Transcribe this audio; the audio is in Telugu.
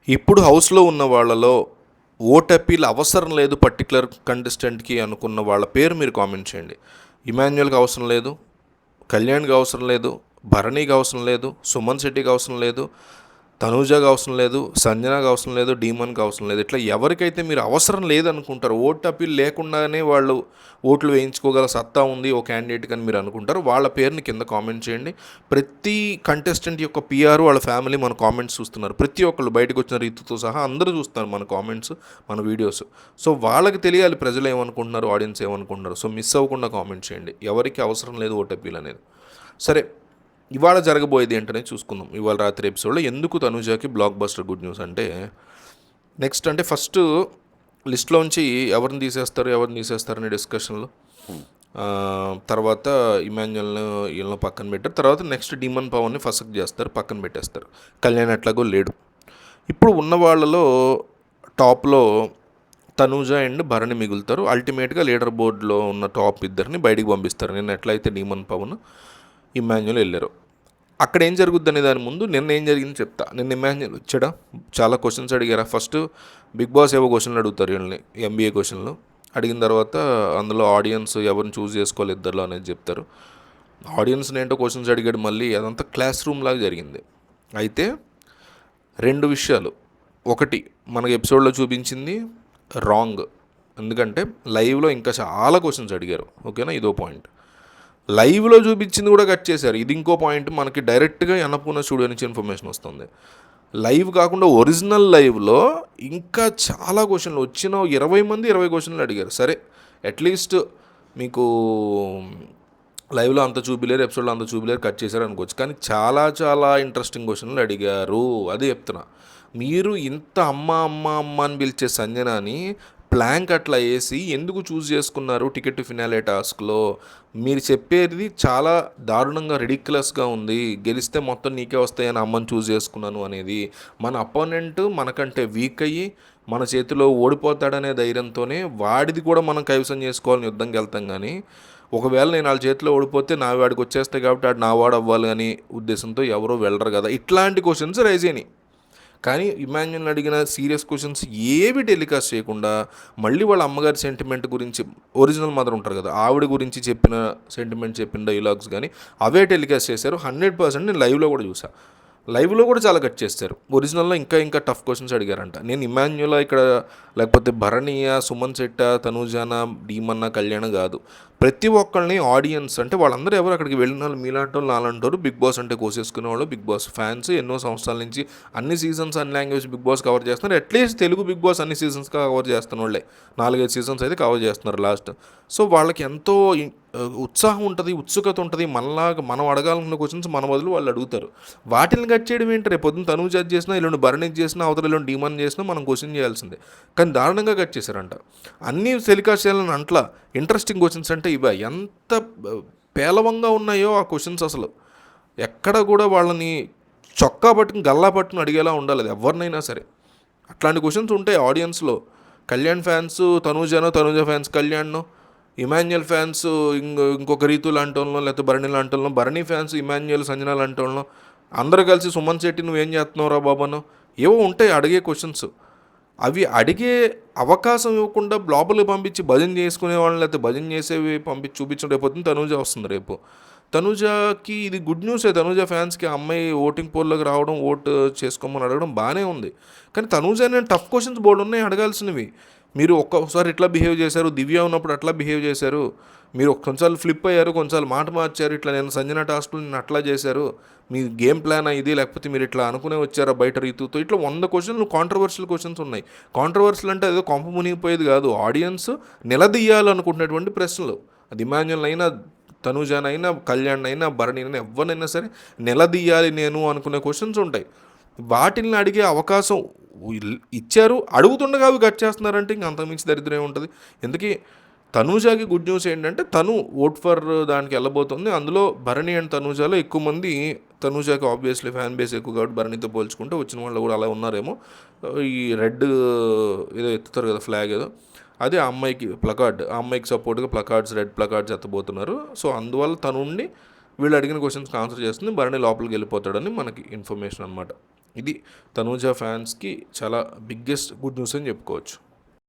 ఇప్పుడు హౌస్లో ఉన్న వాళ్ళలో ఓట్ అప్పీల్ అవసరం లేదు పర్టికులర్ కంటెస్టెంట్కి అనుకున్న వాళ్ళ పేరు మీరు కామెంట్ చేయండి. ఇమాన్యుయల్కి అవసరం లేదు, కళ్యాణ్కి అవసరం లేదు, భరణికి అవసరం లేదు, సుమన్ శెట్టికి అవసరం లేదు, తనూజాకి అవసరం లేదు, సంజనాకి అవసరం లేదు, డీమన్కి అవసరం లేదు. ఇట్లా ఎవరికైతే మీరు అవసరం లేదనుకుంటారో, ఓట్ అప్పీల్ లేకుండానే వాళ్ళు ఓట్లు వేయించుకోగల సత్తా ఉంది ఓ క్యాండిడేట్కి అని మీరు అనుకుంటారు, వాళ్ళ పేరుని కింద కామెంట్ చేయండి. ప్రతి కంటెస్టెంట్ యొక్క పిఆర్ వాళ్ళ ఫ్యామిలీ మన కామెంట్స్ చూస్తున్నారు. ప్రతి ఒక్కళ్ళు బయటకు వచ్చిన రీతితో సహా అందరూ చూస్తున్నారు మన కామెంట్స్, మన వీడియోస్. సో వాళ్ళకి తెలియాలి ప్రజలు ఏమనుకుంటున్నారు, ఆడియన్స్ ఏమనుకుంటున్నారు. సో మిస్ అవ్వకుండా కామెంట్ చేయండి. ఎవరికి అవసరం లేదు ఓట్ అప్పీల్ అనేది. సరే, ఇవాళ జరగబోయేది ఏంటనే చూసుకుందాం. ఇవాళ రాత్రి ఎపిసోడ్లో ఎందుకు తనుజాకి బ్లాక్ బస్టర్ గుడ్ న్యూస్ అంటే, నెక్స్ట్ అంటే ఫస్ట్ లిస్ట్లోంచి ఎవరిని తీసేస్తారనే డిస్కషన్లు, తర్వాత ఇమాన్యుయల్ని వీళ్ళని పక్కన పెట్టారు. తర్వాత నెక్స్ట్ డీమన్ పవన్ని ఫస్ట్ చేస్తారు, పక్కన పెట్టేస్తారు. కళ్యాణ్ ఎట్లాగో లేడు. ఇప్పుడు ఉన్న వాళ్ళలో టాప్లో తనూజ అండ్ భరణి మిగులుతారు. అల్టిమేట్గా లీడర్ బోర్డులో ఉన్న టాప్ ఇద్దరిని బయటికి పంపిస్తారు. నేను ఎట్లయితే డీమన్ పవన్, ఇమాన్యుయల్ వెళ్ళారు. అక్కడ ఏం జరుగుద్ది అనే దాని ముందు నిన్న ఏం జరిగింది చెప్తా. నిన్న ఇమాన్యుయల్ వచ్చాడా, చాలా క్వశ్చన్స్ అడిగారా. ఫస్ట్ బిగ్ బాస్ ఏవో క్వశ్చన్లు అడుగుతారు వీళ్ళని, ఎంబీఏ క్వశ్చన్లు అడిగిన తర్వాత అందులో ఆడియన్స్ ఎవరిని చూస్ చేసుకోవాలి ఇద్దరులో అనేది చెప్తారు. ఆడియన్స్ని ఏంటో క్వశ్చన్స్ అడిగాడు. మళ్ళీ అదంతా క్లాస్ రూమ్ లాగా జరిగింది. అయితే రెండు విషయాలు, ఒకటి మనకి ఎపిసోడ్లో చూపించింది రాంగ్, ఎందుకంటే లైవ్లో ఇంకా చాలా క్వశ్చన్స్ అడిగారు. ఓకేనా, ఇదో పాయింట్. లైవ్లో చూపించింది కూడా కట్ చేశారు. ఇది ఇంకో పాయింట్. మనకి డైరెక్ట్గా అన్నపూర్ణ స్టూడియో నుంచి ఇన్ఫర్మేషన్ వస్తుంది. లైవ్ కాకుండా ఒరిజినల్ లైవ్లో ఇంకా చాలా క్వశ్చన్లు వచ్చిన 20 క్వశ్చన్లు అడిగారు. సరే, అట్లీస్ట్ మీకు లైవ్లో అంత చూపిలేరు, ఎపిసోడ్లో అంత చూపిలేరు, కట్ చేశారు అనుకోవచ్చు. కానీ చాలా చాలా ఇంట్రెస్టింగ్ క్వశ్చన్లు అడిగారు. అదే చెప్తున్నా. మీరు ఇంత అమ్మ అమ్మ అమ్మ అని పిలిచే సంజనాని ప్లాంక్ అట్లా వేసి ఎందుకు చూస్ చేసుకున్నారు టికెట్ టు ఫినాలే టాస్క్లో? మీరు చెప్పేది చాలా దారుణంగా రిడిక్యులస్గా ఉంది. గెలిస్తే మొత్తం నీకే వస్తాయని అమ్మని చూస్ చేసుకున్నాను అనేది. మన అపోనెంట్ మనకంటే వీక్ అయ్యి మన చేతిలో ఓడిపోతాడనే ధైర్యంతోనే వాడిది కూడా మనం కైవసం చేసుకోవాలని యుద్ధంకి వెళ్తాం. కానీ ఒకవేళ నేను వాళ్ళ చేతిలో ఓడిపోతే నా వాడికి వచ్చేస్తాయి కాబట్టి ఆడు నా వాడు అవ్వాలి అని ఉద్దేశంతో ఎవరో వెళ్ళరు కదా. ఇట్లాంటి క్వశ్చన్స్ రైజ్ అయినాయి. కానీ ఇమాన్యుయల్ అడిగిన సీరియస్ క్వశ్చన్స్ ఏవి టెలికాస్ట్ చేయకుండా మళ్ళీ వాళ్ళ అమ్మగారి సెంటిమెంట్ గురించి, ఒరిజినల్ మదర్ ఉంటారు కదా, ఆవిడ గురించి చెప్పిన సెంటిమెంట్, చెప్పిన డైలాగ్స్ కానీ అవే టెలికాస్ట్ చేశారు. 100% నేను లైవ్లో కూడా చూసాను. లైవ్లో కూడా చాలా కట్ చేస్తారు. ఒరిజినల్లో ఇంకా టఫ్ క్వశ్చన్స్ అడిగారంట. నేను ఇమాన్యుయల్ ఇక్కడ లేకపోతే భరణీయ, సుమన్ శెట్ట, తనూజాన, డీమన్న, కళ్యాణ్ కాదు, ప్రతి ఒక్కరిని ఆడియన్స్ అంటే వాళ్ళందరూ ఎవరు అక్కడికి వెళ్ళిన వాళ్ళు మీలాంటి వాళ్ళు, నాలంటారు. బిగ్ బాస్ అంటే కోసేసుకునే వాళ్ళు, బిగ్ బాస్ ఫ్యాన్స్ ఎన్నో సంవత్సరాల నుంచి అన్ని సీజన్స్ అన్ని లాంగ్వేజ్ బిగ్ బాస్ కవర్ చేస్తున్నారు. అట్లీస్ట్ తెలుగు బిగ్ బాస్ అన్ని సీజన్స్ కవర్ చేస్తున్న వాళ్ళే, 4-5 సీజన్స్ అయితే కవర్ చేస్తున్నారు లాస్ట్. సో వాళ్ళకి ఎంతో ఉత్సాహం ఉంటుంది, ఉత్సుకత ఉంటుంది. మనలాగా మనం అడగాలనుకున్న క్వశ్చన్స్ మన బదులు వాళ్ళు అడుగుతారు. వాటిని కట్ చేయడం ఏంటి? రేపు పొద్దున్న తను జడ్జ్ చేసినా, ఇల్లు భరణి చేసినా, అవతల ఇల్లు డీమన్ చేసినా మనం క్వశ్చన్ చేయాల్సిందే. కానీ దారుణంగా కట్ చేశారంట. అన్నీ టెలికాస్ట్ చేయాలని అంట్లా. ఇంట్రెస్టింగ్ క్వశ్చన్స్ అంటే ఇవే. ఎంత పేలవంగా ఉన్నాయో ఆ క్వశ్చన్స్. అసలు ఎక్కడ కూడా వాళ్ళని చొక్కా పట్టుకుని గల్లా పట్టుకుని అడిగేలా ఉండాలి అది ఎవరినైనా సరే. అట్లాంటి క్వశ్చన్స్ ఉంటాయి ఆడియన్స్లో. కళ్యాణ్ ఫ్యాన్స్ తనూజ ఫ్యాన్స్ కళ్యాణ్ను, ఇమాన్యుయల్ ఫ్యాన్స్ ఇంకొక రీతు లాంటి వాళ్ళం, లేకపోతే భరణి లాంటి వాళ్ళం, భరణి ఫ్యాన్స్ ఇమాన్యుయల్, సంజన లాంటి వాళ్ళం, అందరూ కలిసి సుమన్ శెట్టి నువ్వేం చేస్తున్నావురా బాబాను, ఏవో ఉంటాయి అడిగే క్వశ్చన్స్. అవి అడిగే అవకాశం ఇవ్వకుండా లోపలికి పంపించి భజన చేసుకునే వాళ్ళని, లేకపోతే భజన చేసేవి పంపించి చూపించడం. రేపు తనూజ వస్తుంది. రేపు తనూజకి ఇది గుడ్ న్యూసే. తనూజ ఫ్యాన్స్కి అమ్మాయి ఓటింగ్ పోల్లోకి రావడం, ఓటు చేసుకోమని అడగడం బాగానే ఉంది. కానీ తనూజ నేను టఫ్ క్వశ్చన్స్ బోర్డు ఉన్నాయి అడగాల్సినవి. మీరు ఒక్కొక్కసారి ఇట్లా బిహేవ్ చేశారు, దివ్య ఉన్నప్పుడు అట్లా బిహేవ్ చేశారు, మీరు కొన్నిసార్లు ఫ్లిప్ అయ్యారు, కొన్నిసార్లు మాట మార్చారు, ఇట్లా నేను సంజన టాస్క్లో నేను అట్లా చేశారు, మీ గేమ్ ప్లాన్ ఇది, లేకపోతే మీరు ఇట్లా అనుకునే వచ్చారా బయట రీతుతో, ఇట్లా 100 క్వశ్చన్లు కాంట్రవర్షియల్ క్వశ్చన్స్ ఉన్నాయి. కాంట్రవర్షియల్ అంటే ఏదో కొంప మునిగిపోయేది కాదు, ఆడియన్స్ నిలదీయాలనుకుంటున్నటువంటి ప్రశ్నలు. అది ఇమాన్యుయల్ అయినా, తనూజానైనా, కళ్యాణ్ అయినా, భరణి అయినా, ఎవరినైనా సరే నిలదీయాలి నేను అనుకునే క్వశ్చన్స్ ఉంటాయి. వాటిని అడిగే అవకాశం ఇచ్చారు, అడుగుతుండగా అవి కట్ చేస్తున్నారంటే ఇంక అంతకుమించి దరిద్రం ఉంటుంది. ఎందుకు తనూజాకి గుడ్ న్యూస్ ఏంటంటే తను ఓట్ ఫర్ దానికి వెళ్ళబోతుంది. అందులో భరణి అండ్ తనూజాలో ఎక్కువ మంది, తనూజాకి ఆబ్వియస్లీ ఫ్యాన్ బేస్ ఎక్కువ కాబట్టి భరణితో పోల్చుకుంటే వచ్చిన వాళ్ళు కూడా అలా ఉన్నారేమో. ఈ రెడ్ ఏదో ఎత్తుతారు కదా ఫ్లాగ్ ఏదో, అది ఆ అమ్మాయికి ప్లకార్డ్, ఆ అమ్మాయికి సపోర్ట్గా ప్లకార్డ్స్, రెడ్ ప్లకార్డ్స్ ఎత్తబోతున్నారు. సో అందువల్ల తను ఉండి వీళ్ళు అడిగిన క్వశ్చన్స్కి ఆన్సర్ చేస్తుంది, భరణి లోపలికి వెళ్ళిపోతాడని మనకి ఇన్ఫర్మేషన్ అనమాట. ఇది తనూజ ఫ్యాన్స్కి చాలా బిగ్గెస్ట్ గుడ్ న్యూస్ అని చెప్పుకోవచ్చు.